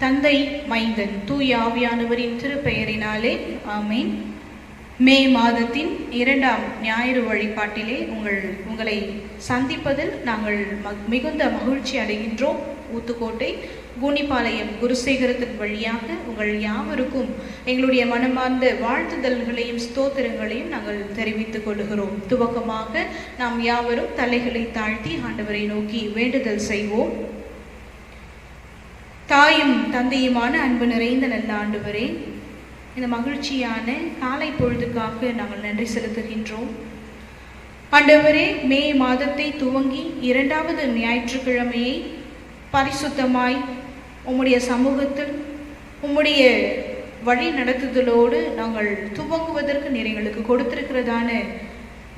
தந்தை, மைந்தன், தூய ஆவியானவரின் திருப்பெயரினாலே ஆமேன். மே மாதத்தின் 2ஆம் ஞாயிறு வழிபாட்டிலே உங்களை சந்திப்பதில் நாங்கள் மிகுந்த மகிழ்ச்சி அடைகின்றோம். ஊத்துக்கோட்டை கூனிப்பாளையம் குருசேகரத்தின் வழியாக உங்கள் யாவருக்கும் எங்களுடைய மனமார்ந்த வாழ்த்துதல்களையும் ஸ்தோத்திரங்களையும் நாங்கள் தெரிவித்துக் கொள்கிறோம். துவக்கமாக நாம் யாவரும் தலைகளை தாழ்த்தி ஆண்டவரை நோக்கி வேண்டுதல் செய்வோம். தாயும் தந்தையுமான அன்பு நிறைந்த நல்ல ஆண்டவரே, இந்த மகிழ்ச்சியான காலை பொழுதுக்காக நாங்கள் நன்றி செலுத்துகின்றோம். ஆண்டவரே, மே மாதத்தை துவங்கி 2வது ஞாயிற்றுக்கிழமையை பரிசுத்தமாய் உம்முடைய சமூகத்தில் உம்முடைய வழி நடத்துதலோடு நாங்கள் துவங்குவதற்கு நீர் எங்களுக்கு கொடுத்திருக்கிறதான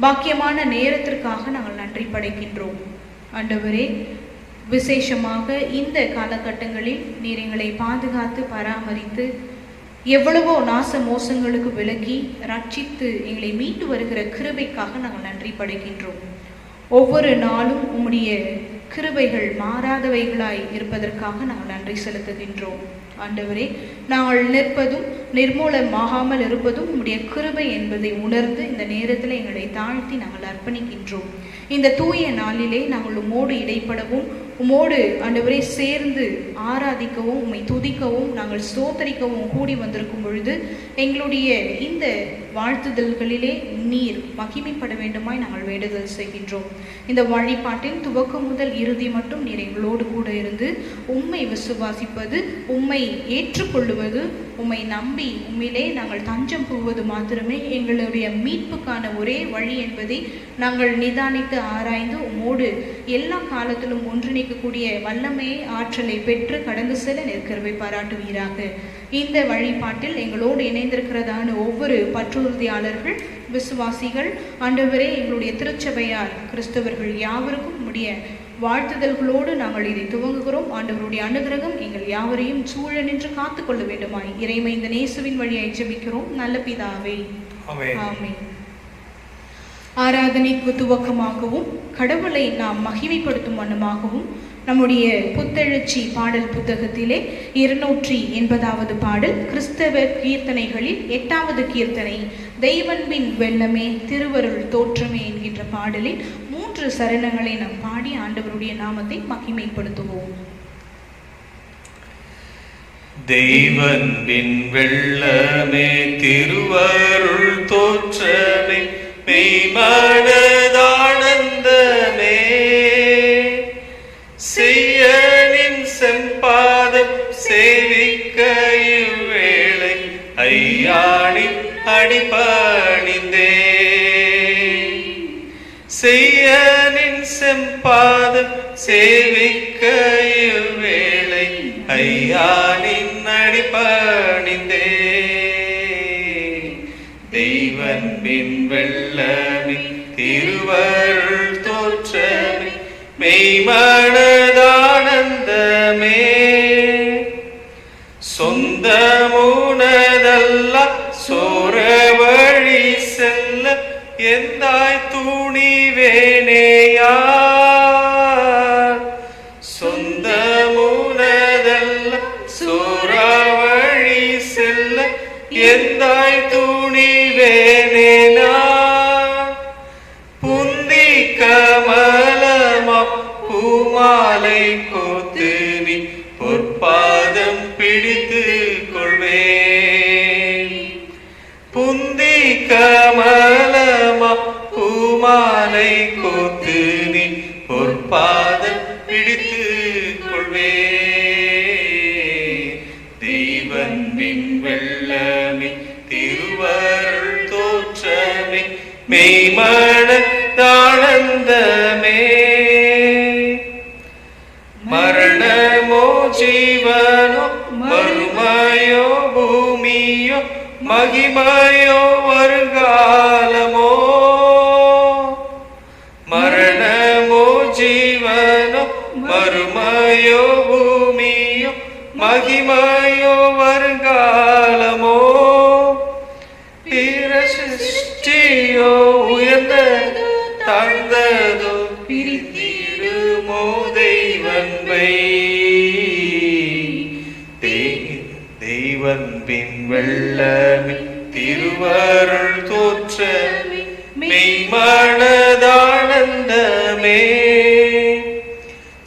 பாக்கியமான நேரத்திற்காக நாங்கள் நன்றி படைக்கின்றோம். ஆண்டவரே, விசேஷமாக இந்த காலகட்டங்களில் நீர் எங்களை பாதுகாத்து பராமரித்து எவ்வளவோ நாச மோசங்களுக்கு விலக்கி ரட்சித்து எங்களை மீண்டு வருகிற கிருபைக்காக நாங்கள் நன்றி படைக்கின்றோம். ஒவ்வொரு நாளும் உம்முடைய கிருபைகள் மாறாதவைகளாய் இருப்பதற்காக நாங்கள் நன்றி செலுத்துகின்றோம். ஆண்டவரே, நாங்கள் நிற்பதும் நிர்மூலமாகாமல் இருப்பதும் உம்முடைய கிருபை என்பதை உணர்ந்து இந்த நேரத்தில் எங்களை தாழ்த்தி நாங்கள் அர்ப்பணிக்கின்றோம். இந்த தூய நாளிலே நாங்கள் உம்மோடு இடைப்படவும் உம்மோடு ஆண்டவரே சேர்ந்து ஆராதிக்கவும் உம்மை துதிக்கவும் நாங்கள் ஸ்தோத்தரிக்கவும் கூடி வந்திருக்கும் பொழுது எங்களுடைய இந்த வாழ்த்துதல்களிலே நீர் மகிமைப்பட வேண்டுமாய் நாங்கள் வேண்டுதல் செய்கின்றோம். இந்த வழிபாட்டில் துவக்கம் முதல் இறுதி மட்டும் நீர் எங்களோடு கூட இருந்து உம்மை விசுவாசிப்பது, உம்மை ஏற்றுக்கொள்ளுவது, உம்மை நம்பி உம்மிலே நாங்கள் தஞ்சம் புகுவது மாத்திரமே எங்களுடைய மீட்புக்கான ஒரே வழி என்பதை நாங்கள் நிதானித்து ஆராய்ந்து உம்மோடு எல்லா காலத்திலும் ஒன்றிணைக்கக்கூடிய வல்லமையை ஆற்றலை பெற்று கடந்து செல்ல நிற்கிறவை பாராட்டுவீராக. இந்த வழிபாட்டில் எங்களோடு இணைந்திருக்கிறதான ஒவ்வொரு பற்றுறுதியாளர்கள், விசுவாசிகள், ஆண்டவரே, எங்களுடைய திருச்சபையார், கிறிஸ்தவர்கள் யாவருக்கும் உடைய வாழ்த்துதல்களோடு நாங்கள் இதை துவங்குகிறோம். ஆண்டவருடைய அனுகிரகம் எங்கள் யாவரையும் சூழ நின்று காத்துக்கொள்ள வேண்டுமாய் இறைமை இந்த நேசுவின் வழியாய் ஜெபிக்கிறோம் நல்ல பிதாவே, ஆமென். ஆராதனைக்கு துவக்கமாகவும் கடவுளை நாம் மகிமைப்படுத்தும் வண்ணமாகவும் நம்முடைய புத்தெழுச்சி பாடல் புத்தகத்திலே 280வது பாடல் கிறிஸ்தவ கீர்த்தனைகளில் 8வது கீர்த்தனை தெய்வன்பின் வெள்ளமே திருவருள் தோற்றமே என்கின்ற பாடலில் 3 சரணங்களை நாம் பாடி ஆண்டவருடைய நாமத்தை மகிமைப்படுத்துவோம். தெய்வன்பின் வெள்ளமே திருவருள் தோற்றமே மெய்மனதானந்தமே செய்யனின் செம்பாதம் சேவிக்க இவ்வேளை ஐயானின் அடிபணிந்தே செய்யனின் செம்பாதம் சேவிக்க இவ்வேளை ஐயானின் அடிபணிந்தே தெய்வன்பின் வெள்ளமே திருவருள் தோற்றமே மெய்மனதானந்தமே சொந்தமுனதல்ல சோர வழி செல்ல எந்தாய் துணிவேனேயா சொந்தமுனதல்ல சோர வழி செல்ல எந்தாய் துணிவேனேனா புந்தி கமலமா பூமாலை கோத்து நீ பொற்பாதம் பிடித்து கொள்வேன் புந்தி கமலமா பூமாலை கோத்து நீ பொற்பாதம் பிடித்து கொள்வேன் தெய்வன்பின் வெள்ளமே திருவருள் தோற்றமே மெய்மனதானந்தமே மரணமோ ஜீவனோ மறுமையோ பூமியோ மகிமையோ வருகாலமோ மரணமோ ஜீவனோ மறுமையோ பூமியோ மகிமையோ வருகாலமோ பிற சிருஷ்டியோ உயர்ந்ததோ தாழ்ந்ததோ பிரித்திடுமோ தெய்வன்மை தெய்வன்பின் வெள்ளமே திருவருள் தோற்றமே மெய்மனதானந்தமே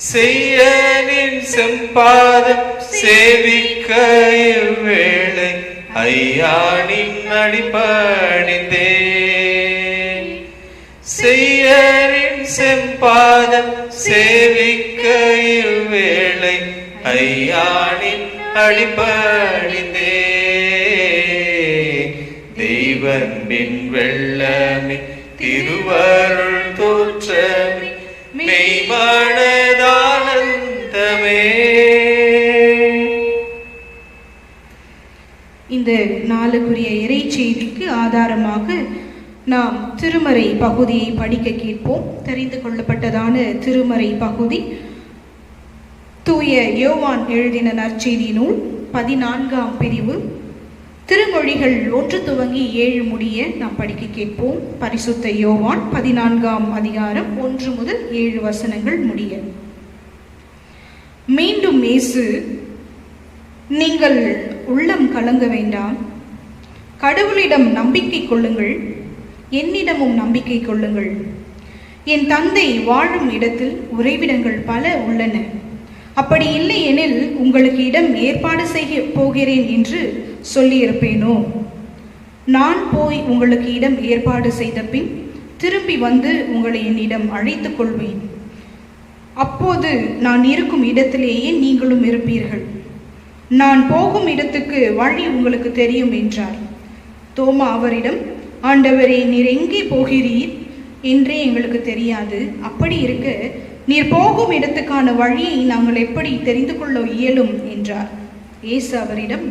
செய்யனின் செம்பாதம் சேவிக்க இவ்வேளை ஐயானின் அடிபணிந்தே செய்யனின் செம்பாதம் சேவிக்க இவ்வேளை ஐயானின் அடிபணிந்தே தெய்வன்பின் வெள்ளமே திருவருள் தோற்றமே மெய்மனதானந்தமே. இந்த நாளுக்குரிய இறை செய்திக்கு ஆதாரமாக நாம் திருமறை பகுதியை படிக்க கேட்போம். தெரிந்து கொள்ளப்பட்டதான திருமறை பகுதி தூய யோவான் எழுதின நற்செய்தி நூல் 14ஆம் பிரிவு திருமொழிகள் 1 துவங்கி 7 முடிய நாம் படிக்க கேட்போம். பரிசுத்த யோவான் 14ஆம் அதிகாரம் 1 முதல் 7 வசனங்கள் முடிய. மீண்டும் இயேசு, நீங்கள் உள்ளம் கலங்க வேண்டாம், கடவுளிடம் நம்பிக்கை கொள்ளுங்கள், என்னிடமும் நம்பிக்கை கொள்ளுங்கள். என் தந்தை வாழும் இடத்தில் உறைவிடங்கள் பல உள்ளன. அப்படி இல்லை எனில் உங்களுக்கு இடம் ஏற்பாடு செய்ய போகிறேன் என்று சொல்லியிருப்பேனோ? நான் போய் உங்களுக்கு இடம் ஏற்பாடு செய்த பின் திரும்பி வந்து உங்களை என்னிடம் அழைத்துக் கொள்வேன். அப்போது நான் இருக்கும் இடத்திலேயே நீங்களும் இருப்பீர்கள். நான் போகும் இடத்துக்கு வழி உங்களுக்கு தெரியும் என்றார். தோமா அவரிடம், ஆண்டவரே, நீர் எங்கே போகிறீர் என்றே எங்களுக்கு தெரியாது. அப்படி இருக்க நீர் போகும் இடத்துக்கான வழியை நாங்கள் எப்படி தெரிந்து கொள்ள இயலும் என்றார். இயேசு அவரிடம்,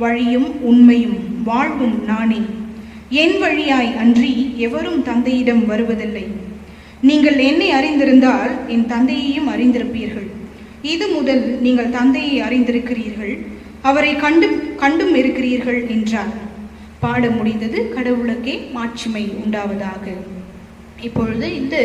வழியும் உண்மையும் வாழ்வும் நானே. என் வழியாய் அன்றி எவரும் தந்தையிடம் வருவதில்லை. நீங்கள் என்னை அறிந்திருந்தால் என் தந்தையையும் அறிந்திருப்பீர்கள். இது முதல் நீங்கள் தந்தையை அறிந்திருக்கிறீர்கள், அவரை கண்டும் இருக்கிறீர்கள் என்றார். பாட முடிந்தது. கடவுளுக்கே மாட்சிமை உண்டாவதாக. இப்பொழுது இந்த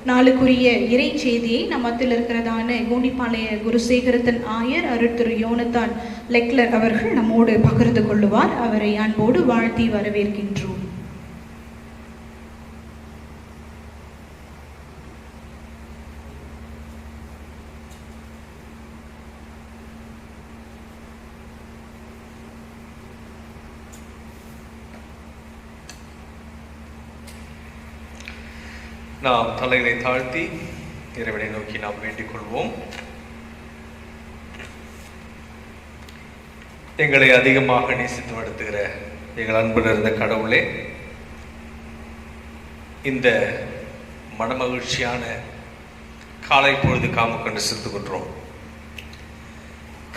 நாளுக்குரிய இறை செய்தியை நம் மத்தியில் இருக்கிறதான கோண்டிப்பாளைய குருசேகரத்தன் ஆயர் அருள் திரு யோனத்தான் லெக்லர் அவர்கள் நம்மோடு பகிர்ந்து கொள்ளுவார். அவரை அன்போடு வாழ்த்தி வரவேற்கின்றோம். நாம் தலைகளை தாழ்த்தி இறைவனை நோக்கி நாம் வேண்டிக் கொள்வோம். எங்களை அதிகமாக நேசித்து நடத்துகிற எங்கள் அன்பு நிறைந்த கடவுளே, இந்த மனமகிழ்ச்சியான காலை பொழுது காமுக்கொண்டு செலுத்துகின்றோம்.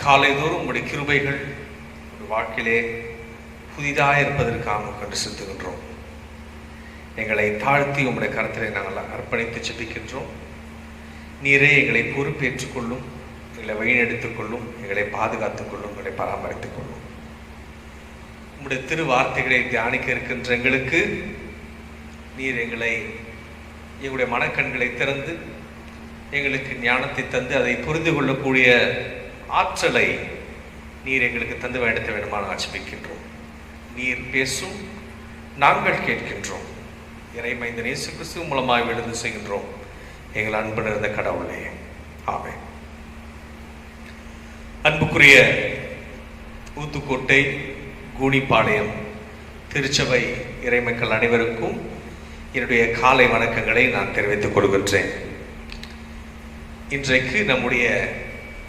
காலைதோறும் உங்களுடைய கிருபைகள் வாழ்க்கையிலே புதிதாக இருப்பதற்கு காமுக்கொண்டு செலுத்துகின்றோம். எங்களை தாழ்த்தி உங்களுடைய கருத்திலே நாங்கள் அர்ப்பணித்து ஜெபிக்கின்றோம். நீரே எங்களை பொறுப்பேற்றுக் கொள்ளும், எங்களை வழிநடத்திக் கொள்ளும், எங்களை பாதுகாத்துக் கொள்ளும், எங்களை பராமரித்துக் கொள்ளும். உங்களுடைய திரு வார்த்தைகளை தியானிக்க இருக்கின்ற எங்களுக்கு நீர் எங்களுடைய மனக்கண்களை திறந்து எங்களுக்கு ஞானத்தை தந்து அதை புரிந்து கொள்ளக்கூடிய ஆற்றலை நீர் எங்களுக்கு தந்து வேண்டத்தை வேண்டுமான ஆட்சிப்பிக்கின்றோம். நீர் பேசும், நாங்கள் கேட்கின்றோம். இறைமைந்த இயேசு கிறிஸ்து மூலமாக விழுந்து செய்கின்றோம் எங்கள் அன்பு நிறைந்த கடவுளே, ஆமென். அன்புக்குரிய ஊத்துக்கோட்டை, கூனிப்பாளையம் திருச்சபை இறைமக்கள் அனைவருக்கும் என்னுடைய காலை வணக்கங்களை நான் தெரிவித்துக் கொள்கின்றேன். இன்றைக்கு நம்முடைய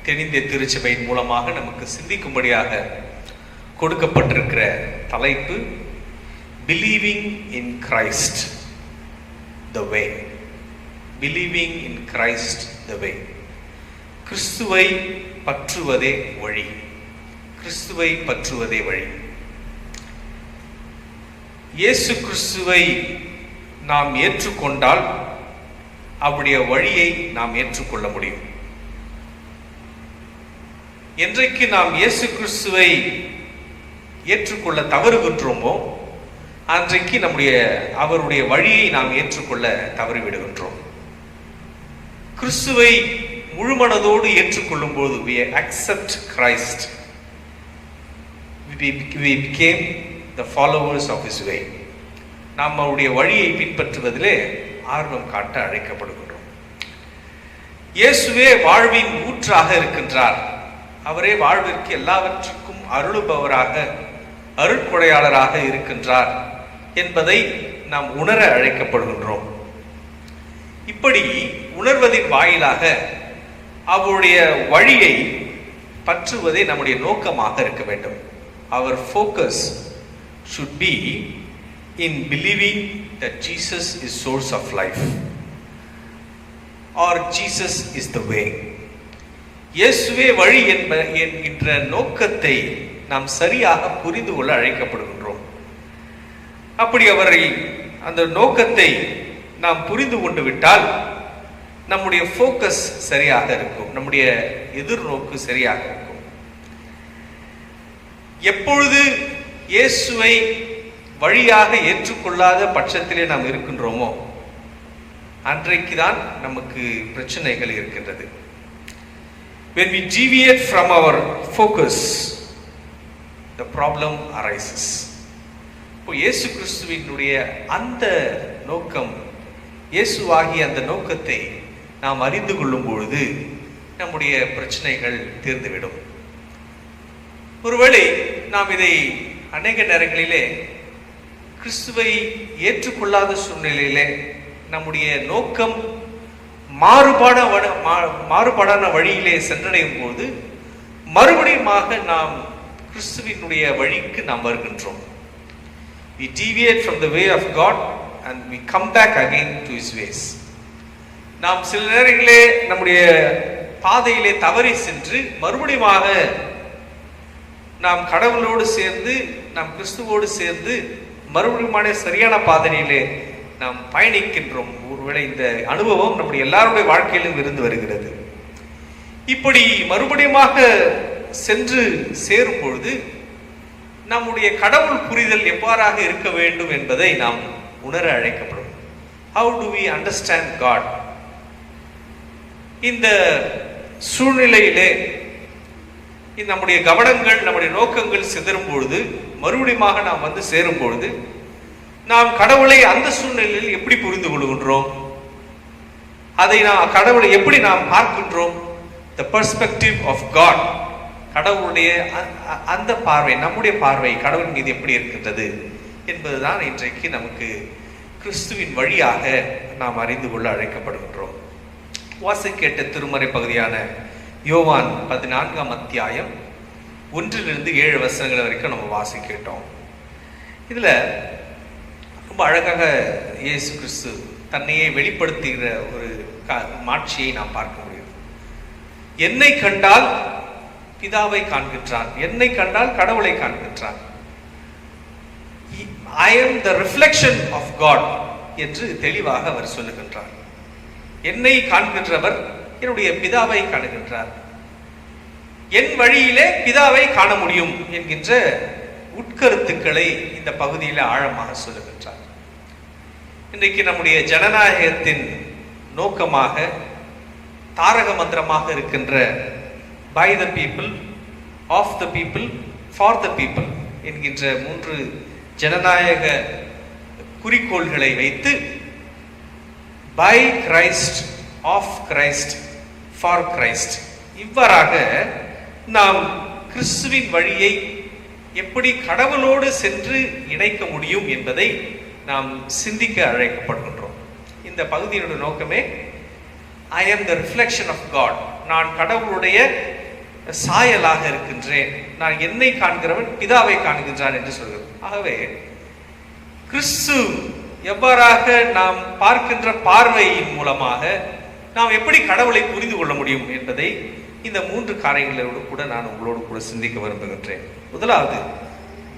தென்னிந்திய திருச்சபையின் மூலமாக நமக்கு சிந்திக்கும்படியாக கொடுக்கப்பட்டிருக்கிற தலைப்பு Believing in Christ the way. Believing in Christ the way. கிறிஸ்துவை பற்றுவதே வழி. கிறிஸ்துவை பற்றுவதே வழி. இயேசு கிறிஸ்துவை நாம் ஏற்றுக்கொண்டால் அவருடைய வழியை நாம் ஏற்றுக்கொள்ள முடியும். என்றைக்கு நாம் இயேசு கிறிஸ்துவை ஏற்றுக்கொள்ள தவறுகின்றோமோ அன்றைக்கு அவருடைய வழியை நாம் ஏற்றுக்கொள்ள தவறிவிடுகின்றோம். கிறிஸ்துவை முழுமனதோடு ஏற்றுக்கொள்ளும் போது we accept Christ, we became the followers of his way. நாம் அவருடைய வழியை பின்பற்றுவதிலே ஆர்வம் காட்ட அழைக்கப்படுகின்றோம். இயேசுவே வாழ்வின் ஊற்றாக இருக்கின்றார். அவரே வாழ்விற்கு எல்லாவற்றுக்கும் அருளுபவராக, அருட்கொடையாளராக இருக்கின்றார் என்பதை நாம் உணர அழைக்கப்படுகின்றோம். இப்படி உணர்வதின் வாயிலாக அவருடைய வழியை பற்றுவதே நம்முடைய நோக்கமாக இருக்க வேண்டும். Our focus should be in believing that Jesus is source of life or Jesus is the way. இயேசுவே வழி என்கின்ற நோக்கத்தை நாம் சரியாக புரிந்து கொள்ள அழைக்கப்படுகின்றோம். அப்படி அவரை அந்த நோக்கத்தை நாம் புரிந்து கொண்டு விட்டால் நம்முடைய ஃபோக்கஸ் சரியாக இருக்கும், நம்முடைய எதிர்நோக்கு சரியாக இருக்கும். எப்பொழுது இயேசுவை வழியாக ஏற்றுக்கொள்ளாத பட்சத்திலே நாம் இருக்கின்றோமோ அன்றைக்குதான் நமக்கு பிரச்சனைகள் இருக்கின்றது. When we deviate from our focus, the problem arises. இப்போ இயேசு கிறிஸ்துவினுடைய அந்த நோக்கம், இயேசுவாகிய அந்த நோக்கத்தை நாம் அறிந்து கொள்ளும் பொழுது நம்முடைய பிரச்சனைகள் தீர்ந்துவிடும். ஒருவேளை நாம் இதை அநேக நேரங்களிலே கிறிஸ்துவை ஏற்றுக்கொள்ளாத சூழ்நிலையிலே நம்முடைய நோக்கம் மாறுபாடான வழியிலே சென்றடையும் போது மறுபடியுமாக நாம் கிறிஸ்துவினுடைய வழிக்கு நாம் வருகின்றோம். We deviate from the way of God and we come back again to his ways. நாம் சில நேரங்களிலே நம்முடைய பாதையிலே தவறி சென்று மறுபடியுமாக நாம் கடவுளோடு சேர்ந்து, நாம் கிறிஸ்துவோடு சேர்ந்து மறுபடியுமான சரியான பாதையிலே நாம் பயணிக்கின்றோம். ஒருவேளை இந்த அனுபவம் நம்முடைய எல்லாருடைய வாழ்க்கையிலும் இருந்து வருகிறது. இப்படி மறுபடியுமாக சென்று சேரும் பொழுது நம்முடைய கடவுள் புரிதல் எவ்வாறாக இருக்க வேண்டும் என்பதை நாம் உணர அழைக்கப்படும். How do we understand God? இந்த சூழ்நிலையிலே நம்முடைய கவனங்கள், நம்முடைய நோக்கங்கள் சிதறும் பொழுது, மறுபடியுமாக நாம் வந்து சேரும் பொழுது நாம் கடவுளை அந்த சூழ்நிலையில் எப்படி புரிந்து கொள்கின்றோம், அதை நாம் கடவுளை எப்படி நாம் பார்க்கின்றோம்? The perspective of God, கடவுளுடைய அந்த பார்வை, நம்முடைய பார்வை கடவுள் மீது எப்படி இருக்கின்றது என்பதுதான் இன்றைக்கு நமக்கு கிறிஸ்துவின் வழியாக நாம் அறிந்து கொள்ள அழைக்கப்படுகின்றோம். வாசிக்கேட்ட திருமறை பகுதியான யோவான் 14ஆம் அத்தியாயம் 1-7 வசனங்கள் வரைக்கும் நம்ம வாசிக்கிட்டோம். இதுல ரொம்ப அழகாக இயேசு கிறிஸ்து தன்னையே வெளிப்படுத்துகிற ஒரு மாட்சியை நாம் பார்க்க முடியும். என்னை கண்டால் பிதாவை காண்கின்றான், என்னை கண்டால் கடவுளை காண்கின்றான். I am the reflection of God என்று தெளிவாக அவர் சொல்லுகின்றார். என்னை காண்கின்றவர் என்னுடைய பிதாவை காணுகின்றார். என் வழியிலே பிதாவை காண முடியும் என்கின்ற உட்கருத்துக்களை இந்த பகுதியில் ஆழமாக சொல்லுகின்றார். இன்றைக்கு நம்முடைய ஜனநாயகத்தின் நோக்கமாக, தாரக மந்திரமாக இருக்கின்ற by the people, of the people, for the people என்கின்ற 3 ஜனநாயக குறிக்கோள்களை வைத்து by Christ, of Christ, for Christ, இவ்வாறாக நாம் கிறிஸ்துவின் வழியை எப்படி கடவுளோடு சென்று இணைக்க முடியும் என்பதை நாம் சிந்திக்க அழைக்கப்படுகின்றோம். இந்த பகுதியோட நோக்கமே I am the reflection of God, நான் கடவுளுடைய சாயலாக இருக்கின்றேன், நான் என்னை காண்கிறவன் பிதாவை காண்கின்றான் என்று சொல்கிறது. ஆகவே கிறிஸ்து எவ்வாறாக நாம் பார்க்கின்ற பார்வையின் மூலமாக நாம் எப்படி கடவுளை புரிந்து கொள்ள முடியும் என்பதை இந்த 3 காரியங்களோடு கூட நான் உங்களோடு கூட சிந்திக்க விரும்புகின்றேன். முதலாவது,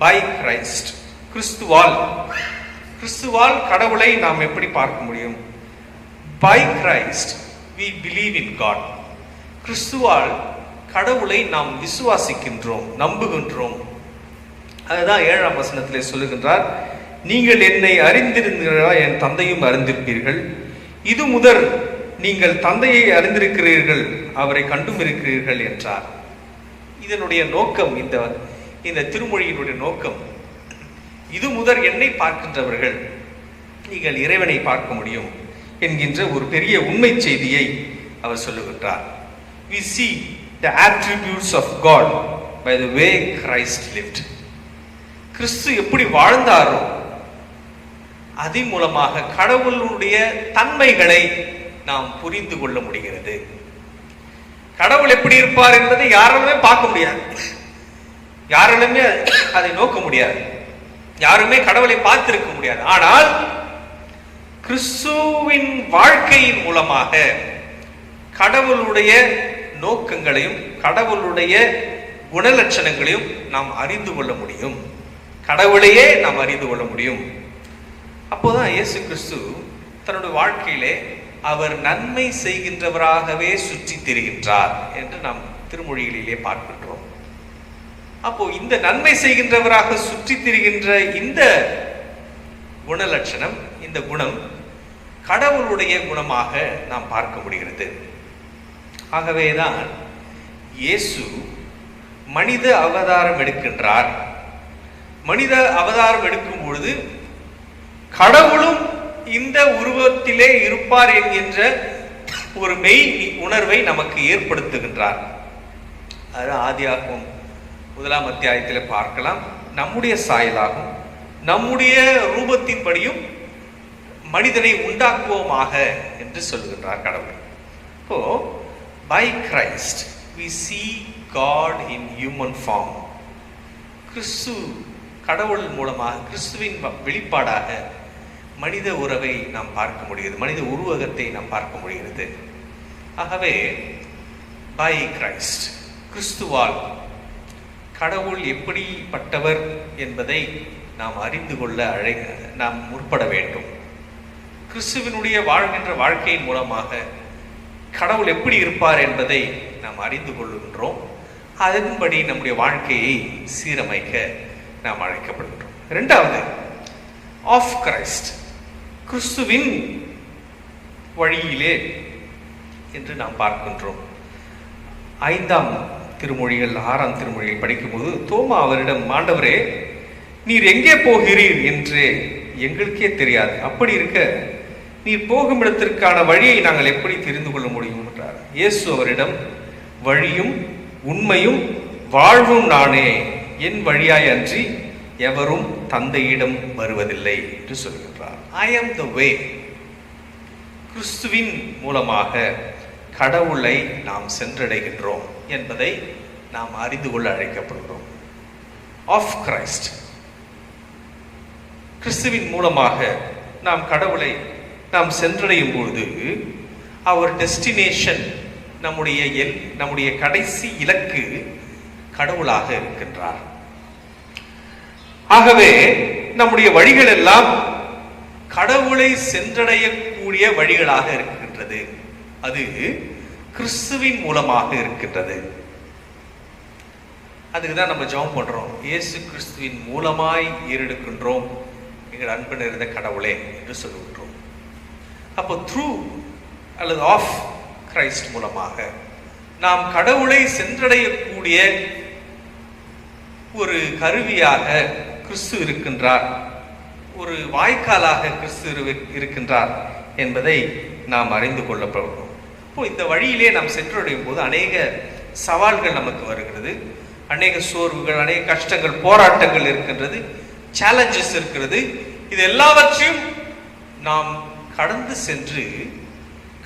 பை கிரைஸ்ட், கிறிஸ்துவால் கடவுளை நாம் எப்படி பார்க்க முடியும்? By Christ we believe in God. கிறிஸ்துவால் கடவுளை நாம் விசுவாசிக்கின்றோம், நம்புகின்றோம். அதுதான் 7ஆம் வசனத்திலே சொல்லுகின்றார், நீங்கள் என்னை அறிந்திருந்தீர்களா, என் தந்தையும் அறிந்திருப்பீர்கள். இது முதல் நீங்கள் தந்தையை அறிந்திருக்கிறீர்கள், அவரை கண்டும் இருக்கிறீர்கள் என்றார். இதனுடைய நோக்கம், இந்த திருமொழியினுடைய நோக்கம், இது முதல் என்னை பார்க்கின்றவர்கள் நீங்கள் இறைவனை பார்க்க முடியும் என்கின்ற ஒரு பெரிய உண்மை செய்தியை அவர் சொல்லுகின்றார். We see the attributes of God by the way Christ lived. கிறிஸ்து எப்படி வாழ்ந்தாரோ அதன் மூலமாக கடவுளுடைய தன்மைகளை நாம் புரிந்து கொள்ள முடிகிறது. கடவுள் எப்படி இருப்பார் என்பதை யாராலுமே பார்க்க முடியாது, யாராலுமே அதை நோக்க முடியாது, யாருமே கடவுளை பார்த்திருக்க முடியாது. ஆனால் கிறிஸ்துவின் வாழ்க்கையின் மூலமாக கடவுளுடைய நோக்கங்களையும் கடவுளுடைய குணலட்சணங்களையும் நாம் அறிந்து கொள்ள முடியும், கடவுளையே நாம் அறிந்து கொள்ள முடியும். அப்போதான் இயேசு கிறிஸ்து தன்னுடைய வாழ்க்கையிலே அவர் நன்மை செய்கின்றவராகவே சுற்றி திரிகின்றார் என்று நாம் திருமொழிகளிலே பார்க்கின்றோம். அப்போ இந்த நன்மை செய்கின்றவராக சுற்றி திரிகின்ற இந்த குணலட்சணம், இந்த குணம் கடவுளுடைய குணமாக நாம் பார்க்க முடிகிறது. ஆகவேதான் இயேசு மனித அவதாரம் எடுக்கின்றார். மனித அவதாரம் எடுக்கும் பொழுது கடவுளும் இந்த உருவத்திலே இருப்பார் என்கின்ற ஒரு மெய் உணர்வை நமக்கு ஏற்படுத்துகின்றார். அது ஆதியாகமம் 1 அத்தியாயத்தில் பார்க்கலாம். நம்முடைய சாயலாகும் நம்முடைய ரூபத்தின்படியும் மனிதனை உண்டாக்குவோமாக என்று சொல்கின்றார் கடவுள். இப்போ by Christ we see God in human form. கிறிஸ்து கடவுள் மூலமாக கிறிஸ்துவின் வெளிப்பாடாக மனித உறவை நாம் பார்க்க முடிகிறது, மனித உருவகத்தை நாம் பார்க்க முடிகிறது. ஆகவே by Christ கிறிஸ்துவால் கடவுள் எப்படிப்பட்டவர் என்பதை நாம் அறிந்து கொள்ள நாம் முற்பட வேண்டும். கிறிஸ்துவினுடைய வாழ்கின்ற வாழ்க்கையின் மூலமாக கடவுள் எப்படி இருப்பார் என்பதை நாம் அறிந்து கொள்கின்றோம். அதன்படி நம்முடைய வாழ்க்கையை சீரமைக்க நாம் அழைக்கப்படுகின்றோம். இரண்டாவது, ஆஃப் கிரைஸ்ட், கிறிஸ்துவின் வழியிலே என்று நாம் பார்க்கின்றோம். 5ஆம் திருமொழிகள் 6ஆம் திருமொழியில் படிக்கும்போது தோமா அவரிடம், ஆண்டவரே நீர் எங்கே போகிறீர் என்று எங்களுக்கே தெரியாது, அப்படி இருக்க நீர் போகும் இடத்திற்கான வழியை நாங்கள் எப்படி தெரிந்து கொள்ள முடியும் என்றார். இயேசு அவரிடம், வழியும் உண்மையும் வாழ்வும் நானே, என் வழியாய் அன்றி எவரும் தந்தையிடம் வருவதில்லை என்று சொல்கின்றார். ஐ ஆம் த வே. கிறிஸ்துவின் மூலமாக கடவுளை நாம் சென்றடைகின்றோம் என்பதை நாம் அறிந்து கொள்ள அழைக்கப்படுகிறோம். ஆஃப் கிரைஸ்ட், கிறிஸ்துவின் மூலமாக நாம் கடவுளை நாம் சென்றடையும் பொழுது அவர் டெஸ்டினேஷன், நம்முடைய கடைசி இலக்கு கடவுளாக இருக்கின்றார். ஆகவே நம்முடைய வழிகள் எல்லாம் கடவுளை சென்றடையக்கூடிய வழிகளாக இருக்கின்றது. அது கிறிஸ்துவின் மூலமாக இருக்கின்றது. அதுக்குதான் நம்ம ஜெபம் பண்றோம், இயேசு கிறிஸ்துவின் மூலமாய் ஏறெடுக்கின்றோம் எங்கள் அன்பு நிறைந்த கடவுளே என்று சொல்லுகின்றோம். அப்போ த்ரூ அல்லது ஆஃப் கிரைஸ்ட் மூலமாக நாம் கடவுளை சென்றடையக்கூடிய ஒரு கருவியாக கிறிஸ்து இருக்கின்றார், ஒரு வாய்க்காலாக கிறிஸ்து இருக்கின்றார் என்பதை நாம் அறிந்து கொள்ளப்படுகிறோம். இப்போ இந்த வழியிலே நாம் சென்றடையும் போது அநேக சவால்கள் நமக்கு வருகிறது, அநேக சோர்வுகள், அநேக கஷ்டங்கள், போராட்டங்கள் இருக்கின்றது, சேலஞ்சஸ் இருக்கிறது. இது எல்லாவற்றையும் நாம் கடந்து சென்று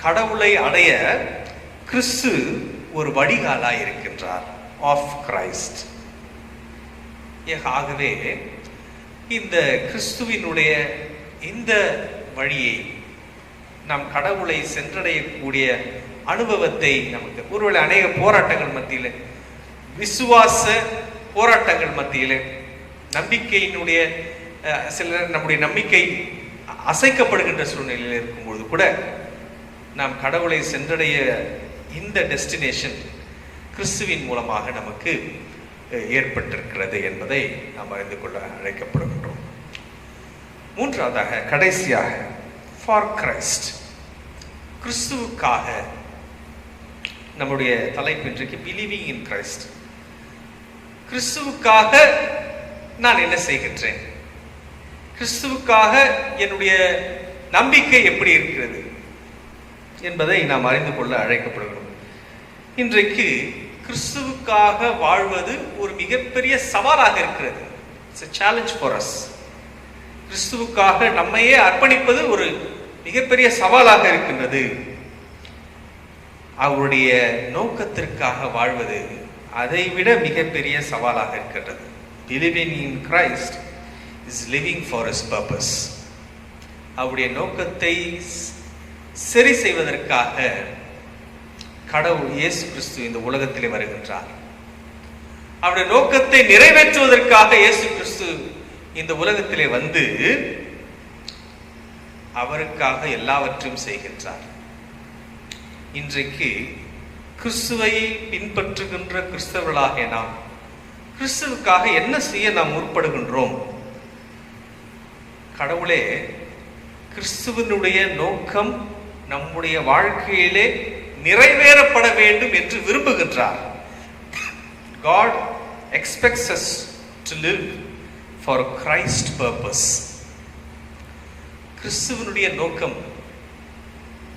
கடவுளை அடைய கிறிஸ்து ஒரு வடிகாலாய் இருக்கின்றார். Of Christ. ஆகவே இந்த கிறிஸ்துவினுடைய இந்த வழியை நாம் கடவுளை சென்றடையக்கூடிய அனுபவத்தை நமக்கு ஒருவேளை அநேக போராட்டங்கள் மத்தியில், விசுவாச போராட்டங்கள் மத்தியில், நம்பிக்கையினுடைய சிலர் நம்முடைய நம்பிக்கை அசைக்கப்படுகின்ற சூழ்நிலையில் இருக்கும்பொழுது கூட நாம் கடவுளை சென்றடைய இந்த டெஸ்டினேஷன் கிறிஸ்துவின் மூலமாக நமக்கு ஏற்பட்டிருக்கிறது என்பதை நாம் அறிந்து கொள்ள அழைக்கப்படுகின்றோம். மூன்றாவதாக, கடைசியாக, ஃபார் கிரைஸ்ட், கிறிஸ்துவுக்காக. நம்முடைய தலைப்பு இன்றைக்கு பிலீவிங் இன் கிரைஸ்ட். கிறிஸ்துவுக்காக நான் என்ன செய்கின்றேன், கிறிஸ்துவுக்காக என்னுடைய நம்பிக்கை எப்படி இருக்கிறது என்பதை நாம் அறிந்து கொள்ள அழைக்கப்படுகிறோம். இன்றைக்கு கிறிஸ்துவுக்காக வாழ்வது ஒரு மிகப்பெரிய சவாலாக இருக்கிறது. It's a challenge for us. கிறிஸ்துவுக்காக நம்மையே அர்ப்பணிப்பது ஒரு மிகப்பெரிய சவாலாக இருக்கின்றது. அவருடைய நோக்கத்திற்காக வாழ்வது அதைவிட மிகப்பெரிய சவாலாக இருக்கின்றது. Believing in Christ is living for his purpose. அவருடைய நோக்கத்தை சரி செய்வதற்காக கடவுள் இயேசு கிறிஸ்து இந்த உலகத்திலே வருகின்றார். அவருடைய நோக்கத்தை நிறைவேற்றுவதற்காக இயேசு கிறிஸ்து இந்த உலகத்திலே வந்து அவருக்காக எல்லாவற்றையும் செய்கின்றார். இன்றைக்கு கிறிஸ்துவை பின்பற்றுகின்ற கிறிஸ்தவர்களாக நாம் கிறிஸ்துவுக்காக என்ன செய்ய நாம் முற்படுகின்றோம்? கடவுளே கிறிஸ்துவனுடைய நோக்கம் நம்முடைய வாழ்க்கையிலே நிறைவேறப்பட வேண்டும் என்று விரும்புகின்றார். God expects us to live for Christ purpose. கிறிஸ்துவனுடைய நோக்கம்,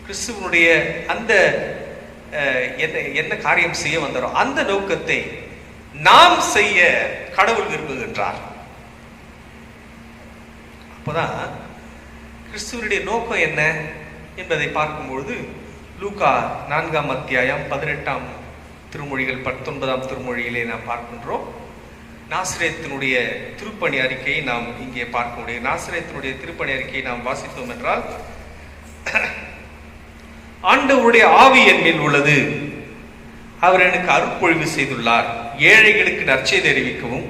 கிறிஸ்துவனுடைய அந்த என்ன காரியம் செய்ய வந்தாரோ அந்த நோக்கத்தை நாம் செய்ய கடவுள் விரும்புகின்றார். அப்போதான் கிறிஸ்துவனுடைய நோக்கம் என்ன என்பதை பார்க்கும்பொழுது லூக்கா 4ஆம் அத்தியாயம் 18ஆம் திருமொழிகள் 19ஆம் திருமொழியிலே நாம் பார்க்கின்றோம். நாசரேத்தினுடைய திருப்பணி அறிக்கையை நாம் இங்கே பார்க்க முடியும். நாசரேத்தினுடைய திருப்பணி அறிக்கையை நாம் வாசித்தோம் என்றால், ஆண்டவருடைய ஆவி என் மேல் உள்ளது, அவர் எனக்கு அருட்பொழிவு செய்துள்ளார், ஏழைகளுக்கு நற்செய்தி அறிவிக்கவும்,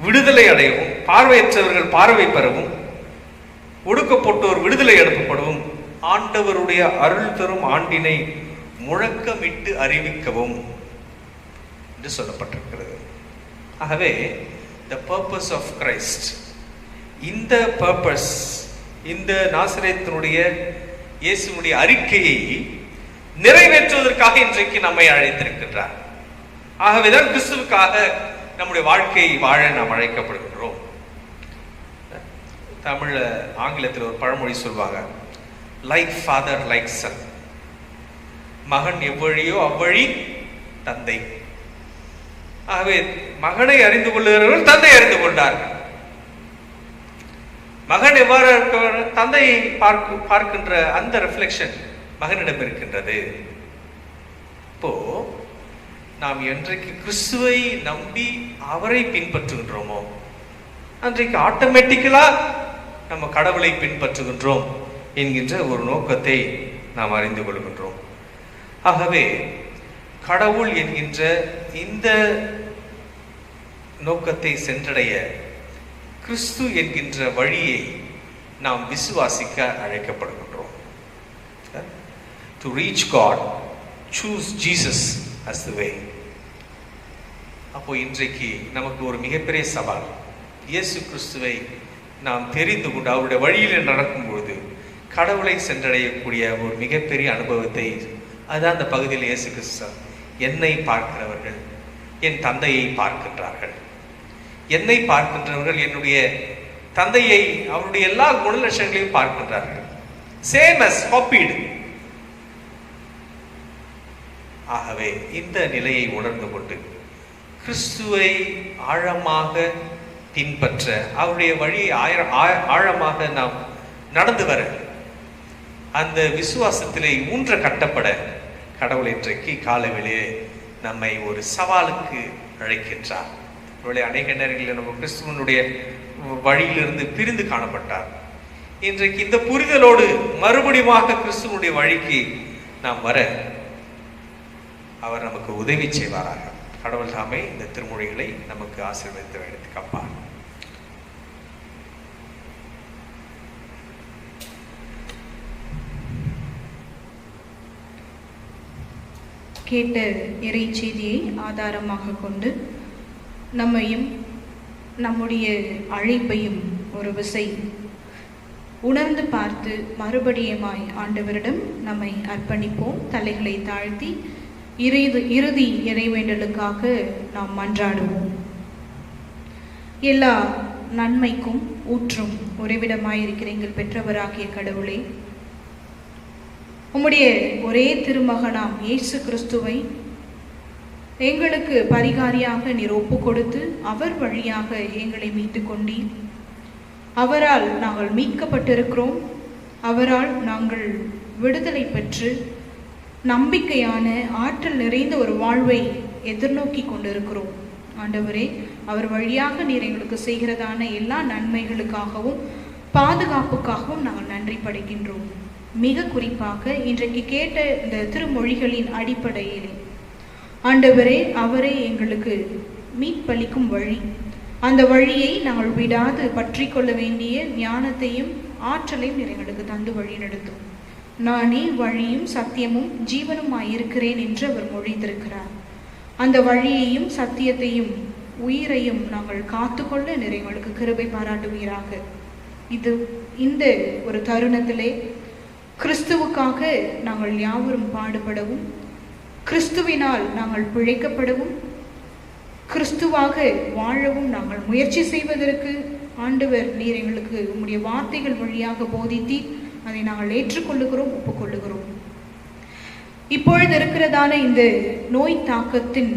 விடுதலை அடையவும், பார்வையற்றவர்கள் பார்வை பெறவும், ஒடுக்கப்பட்டோர் விடுதலை அனுப்பப்படவும், ஆண்டவருடைய அருள் தரும் ஆண்டினை முழக்கமிட்டு அறிவிக்கவும் என்று சொல்லப்பட்டிருக்கிறது. ஆகவே the purpose of Christ, இந்த purpose, இந்த நாசரேத்தினுடைய இயேசுனுடைய அறிக்கையை நிறைவேற்றுவதற்காக இன்றைக்கு நம்மை அழைத்திருக்கின்றார். ஆகவேதான் கிறிஸ்துவுக்காக நம்முடைய வாழ்க்கையை வாழ நாம் அழைக்கப்படுகின்றோம். தமிழ்ல ஆங்கிலத்தில் ஒரு பழமொழி சொல்வாங்க, லைக் ஃபாதர் லைக் சன். மகன் எவ்வழியோ அவ்வழி தந்தை. ஆகவே மகனை அறிந்து கொள்ளுகிறவர்கள் தந்தை அறிந்து கொண்டார்கள். மகன் எவ்வாறு தந்தையை பார்க்கின்ற அந்த ரிஃப்ளெக்ஷன் மகனிடம் இருக்கின்றது. இப்போ நாம் என்றைக்கு கிறிஸ்துவை நம்பி அவரை பின்பற்றுகின்றோமோ அன்றைக்கு ஆட்டோமேட்டிக்கலா நம்ம கடவுளை பின்பற்றுகின்றோம் என்கின்ற ஒரு நோக்கத்தை நாம் அறிந்து கொள்கின்றோம். ஆகவே கடவுள் என்கின்ற இந்த நோக்கத்தை சென்றடைய கிறிஸ்து என்கின்ற வழியை நாம் விசுவாசிக்க அழைக்கப்படுகின்றோம். To reach God, choose Jesus as the way. அப்போ இன்றைக்கு நமக்கு ஒரு மிகப்பெரிய சவால். இயேசு கிறிஸ்துவை நாம் தெரிந்து கொண்டு அவருடைய வழியில் நடக்கும்பொழுது கடவுளை சென்றடையக்கூடிய ஒரு மிகப்பெரிய அனுபவத்தை, அதான் அந்த பகுதியில் இயேசு கிறிஸ்து, என்னை பார்க்கிறவர்கள் என் தந்தையை பார்க்கின்றார்கள். என்னை பார்க்கின்றவர்கள் என்னுடைய தந்தையை, அவருடைய எல்லா குணலட்சங்களையும் பார்க்கின்றார்கள். Same as copied. ஆகவே இந்த நிலையை உணர்ந்து கொண்டு கிறிஸ்துவை ஆழமாக பின்பற்ற, அவருடைய வழியை ஆழமாக நாம் நடந்து வர, அந்த விசுவாசத்திலே ஊன்ற கட்டப்பட கடவுள் இன்றைக்கு காலவெளியே நம்மை ஒரு சவாலுக்கு அழைக்கின்றார். அநேக நேரங்களில் நம்ம கிறிஸ்துவனுடைய வழியிலிருந்து பிரிந்து காணப்பட்டார். இன்றைக்கு இந்த புரிதலோடு மறுபடியும் கிறிஸ்துவனுடைய வழிக்கு நாம் வர அவர் நமக்கு உதவி செய்வாராக. கடவுள் தாமே இந்த திருமொழிகளை நமக்கு ஆசீர்வதித்து எடுத்து காப்பார். கேட்ட இறை செய்தியை ஆதாரமாக கொண்டு நம்மையும் நம்முடைய அழைப்பையும் ஒரு விசை உணர்ந்து பார்த்து மறுபடியுமாய் ஆண்டவரிடம் நம்மை அர்ப்பணிப்போம். தலைகளை தாழ்த்தி இறுதி இறைவேண்டலுக்காக நாம் மன்றாடுவோம். எல்லா நன்மைக்கும் ஊற்றும் உறைவிடமாயிருக்கிற எங்கள் பெற்றவராகிய கடவுளே, உம்முடைய ஒரே திருமகனாம் இயேசு கிறிஸ்துவை எங்களுக்கு பரிகாரியாக நீர் ஒப்பு கொடுத்து அவர் வழியாக எங்களை மீட்டு கொண்டீர். அவரால் நாங்கள் மீட்கப்பட்டிருக்கிறோம். அவரால் நாங்கள் விடுதலை பெற்று நம்பிக்கையான ஆற்றல் நிறைந்த ஒரு வாழ்வை எதிர்நோக்கி கொண்டிருக்கிறோம். ஆண்டவரே, அவர் வழியாக நீர் எங்களுக்கு செய்கிறதான எல்லா நன்மைகளுக்காகவும் பாதுகாப்புக்காகவும் நாங்கள் நன்றி படைக்கின்றோம். மிக குறிப்பாக இன்றைக்கு கேட்ட இந்த திருமொழிகளின் அடிப்படையிலே ஆண்டவரே, அவரே எங்களுக்கு மீட்பளிக்கும் வழி. அந்த வழியை நாங்கள் விடாது பற்றி கொள்ள வேண்டிய ஞானத்தையும் ஆற்றலையும் நீர் எங்களுக்கு தந்து வழி நடத்தும். நானே வழியும் சத்தியமும் ஜீவனுமாயிருக்கிறேன் என்று அவர் மொழிந்திருக்கிறார். அந்த வழியையும் சத்தியத்தையும் உயிரையும் நாங்கள் காத்துக்கொள்ள நீர் எங்களுக்கு கிருபை பாராட்டுவீராக. இந்த ஒரு தருணத்திலே கிறிஸ்துவுக்காக நாங்கள் யாவரும் பாடுபடவும், கிறிஸ்துவினால் நாங்கள் பிழைக்கப்படவும், கிறிஸ்துவாக வாழவும் நாங்கள் முயற்சி செய்வதற்கு ஆண்டவர் நீர் எங்களுக்கு உம்முடைய வார்த்தைகள் வழியாக போதித்து அதை நாங்கள் ஏற்றுக்கொள்ளுகிறோம், ஒப்புக்கொள்ளுகிறோம். இப்பொழுது இருக்கிறதான இந்த நோய் தாக்கத்தின்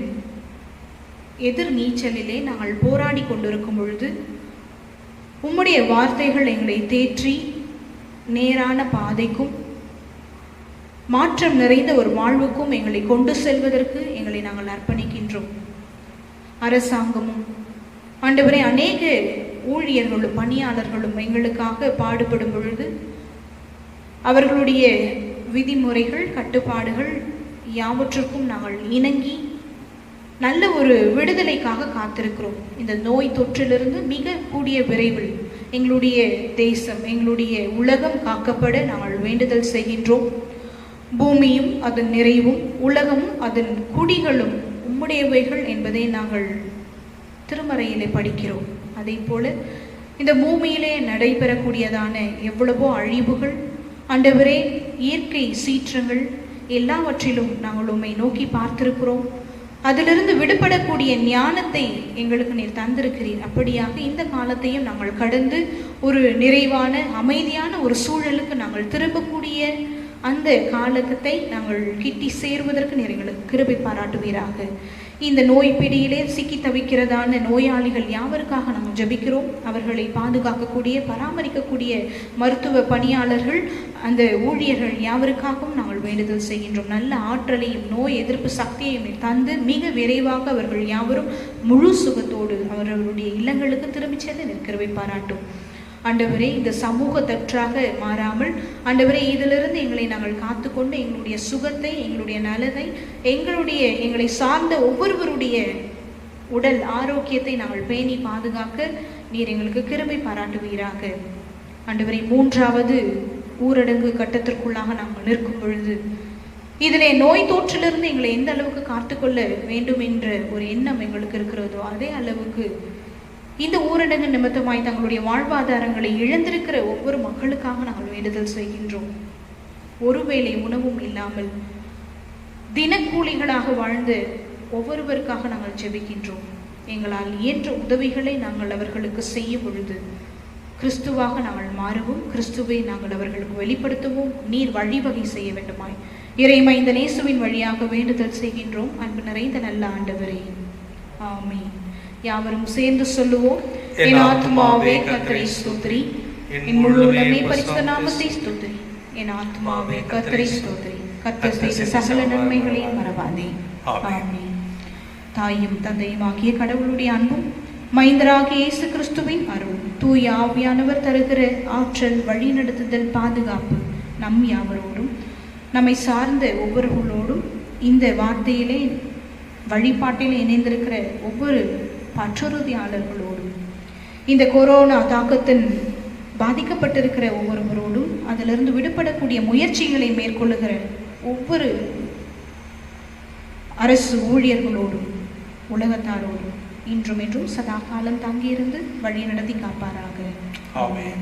எதிர் நீச்சலிலே நாங்கள் போராடி கொண்டிருக்கும் பொழுது உம்முடைய வார்த்தைகள் எங்களை தேற்றி நேரான பாதைக்கும் மாற்றம் நிறைந்த ஒரு வாழ்வுக்கும் எங்களை கொண்டு செல்வதற்கு எங்களை நாங்கள் அர்ப்பணிக்கின்றோம். அரசாங்கமும் ஆண்டவரே அநேக ஊழியர்களும் பணியாளர்களும் எங்களுக்காக பாடுபடும் பொழுது அவர்களுடைய விதிமுறைகள் கட்டுப்பாடுகள் யாவற்றுக்கும் நாங்கள் இணங்கி நல்ல ஒரு விடுதலைக்காக காத்திருக்கிறோம். இந்த நோய் தொற்றிலிருந்து மிக கூடிய விரைவில் எங்களுடைய தேசம், எங்களுடைய உலகம் காக்கப்பட நாங்கள் வேண்டுதல் செய்கின்றோம். பூமியும் அதன் நிறைவும் உலகமும் அதன் குடிகளும் உம்முடையவைகள் என்பதை நாங்கள் திருமறையிலே படிக்கிறோம். அதே போல இந்த பூமியிலே நடைபெறக்கூடியதான எவ்வளவோ அழிவுகள் ஆண்டவரே, இயற்கை சீற்றங்கள் எல்லாவற்றிலும் நாங்கள் உம்மை நோக்கி பார்த்திருக்கிறோம். அதிலிருந்து விடுபடக்கூடிய ஞானத்தை எங்களுக்கு நீர் தந்திருக்கிறீர். அப்படியாக இந்த காலத்தையும் நாங்கள் கடந்து ஒரு நிறைவான அமைதியான ஒரு சூழலுக்கு நாங்கள் திரும்பக்கூடிய அந்த காலத்தை நாங்கள் கிட்டி சேருவதற்கு நீர் எங்களுக்கு கிருபை பாராட்டுவீராக. இந்த நோய் பிடியிலே சிக்கி தவிக்கிறதான நோயாளிகள் யாவருக்காக நாங்கள் ஜெபிக்கிறோம். அவர்களை பாதுகாக்கக்கூடிய பராமரிக்கக்கூடிய மருத்துவ பணியாளர்கள், அந்த ஊழியர்கள் யாவருக்காகவும் நாங்கள் வேண்டுதல் செய்கின்றோம். நல்ல ஆற்றலையும் நோய் எதிர்ப்பு சக்தியையும் தந்து மிக விரைவாக அவர்கள் யாவரும் முழு சுகத்தோடு அவர்களுடைய இல்லங்களுக்கு திரும்பி சென்று கிருபை பாராட்டும். ஆண்டவரே, இந்த சமூக தொற்றாக மாறாமல் ஆண்டவரே இதிலிருந்து எங்களை நாங்கள் காத்துக்கொண்டு எங்களுடைய சுகத்தை, எங்களுடைய நலனை, எங்களை சார்ந்த ஒவ்வொருவருடைய உடல் ஆரோக்கியத்தை நாங்கள் பேணி பாதுகாக்க நீர் எங்களுக்கு கிருபை பாராட்டுவீராக. ஆண்டவரே, 3வது ஊரடங்கு கட்டத்திற்குள்ளாக நாங்கள் நிற்கும் பொழுது இதிலே நோய் தொற்றிலிருந்து எங்களை எந்த அளவுக்கு காத்துக்கொள்ள வேண்டும் என்ற ஒரு எண்ணம் எங்களுக்கு இருக்கிறதோ அதே அளவுக்கு இந்த ஊரடங்கு நிமித்தமாய் தங்களுடைய வாழ்வாதாரங்களை இழந்திருக்கிற ஒவ்வொரு மக்களுக்காக நாங்கள் வேண்டுதல் செய்கின்றோம். ஒருவேளை உணவும் இல்லாமல் தினக்கூலிகளாக வாழ்ந்து ஒவ்வொருவருக்காக நாங்கள் ஜெபிக்கின்றோம். எங்களால் இயன்ற உதவிகளை நாங்கள் அவர்களுக்கு செய்யும் பொழுது கிறிஸ்துவாக நாங்கள் மாறவும், கிறிஸ்துவை நாங்கள் அவர்களுக்கு வெளிப்படுத்தவும் நீர் வழிவகை செய்ய வேண்டுமாய் இறைமை இந்த நேசுவின் வழியாக வேண்டுதல் செய்கின்றோம். அன்பு நிறைந்த நல்ல ஆண்டவரே, ஆமென். யாவரும் சேர்ந்து சொல்லுவோம். என் ஆத்மாவே கர்த்தரை ஸ்தோத்திரி, என் முழு உள்ளமே பரிசுத்த நாமத்தை ஸ்தோத்திரி. என் ஆத்மாவே கர்த்தரை ஸ்தோத்திரி, கர்த்தர் செய்த சகல நன்மைகளையும் மறவாதே. ஆமென். தாயும் தந்தையும் ஆகிய கடவுளுடைய அன்பும் மைந்தராகிய இயேசு கிறிஸ்துவின் அருள், தூய ஆவியானவர் தருகிற ஆற்றல், வழிநடத்துதல், பாதுகாப்பு நம் யாவரோடும், நம்மை சார்ந்த ஒவ்வொருவரோடும், இந்த வார்த்தையிலே வழிபாட்டில் இணைந்திருக்கிற ஒவ்வொரு பற்றுறுதியாளர்களோடும், இந்த கொரோனா தாக்கத்தின் பாதிக்கப்பட்டிருக்கிற ஒவ்வொருவரோடும், அதிலிருந்து விடுபடக்கூடிய முயற்சிகளை மேற்கொள்ளுகிற ஒவ்வொரு அரசு ஊழியர்களோடும், உலகத்தாரோடும் இன்றும் என்றும் சதா காலம் தங்கியிருந்து வழி நடத்தி காப்பாராக. ஆமென்.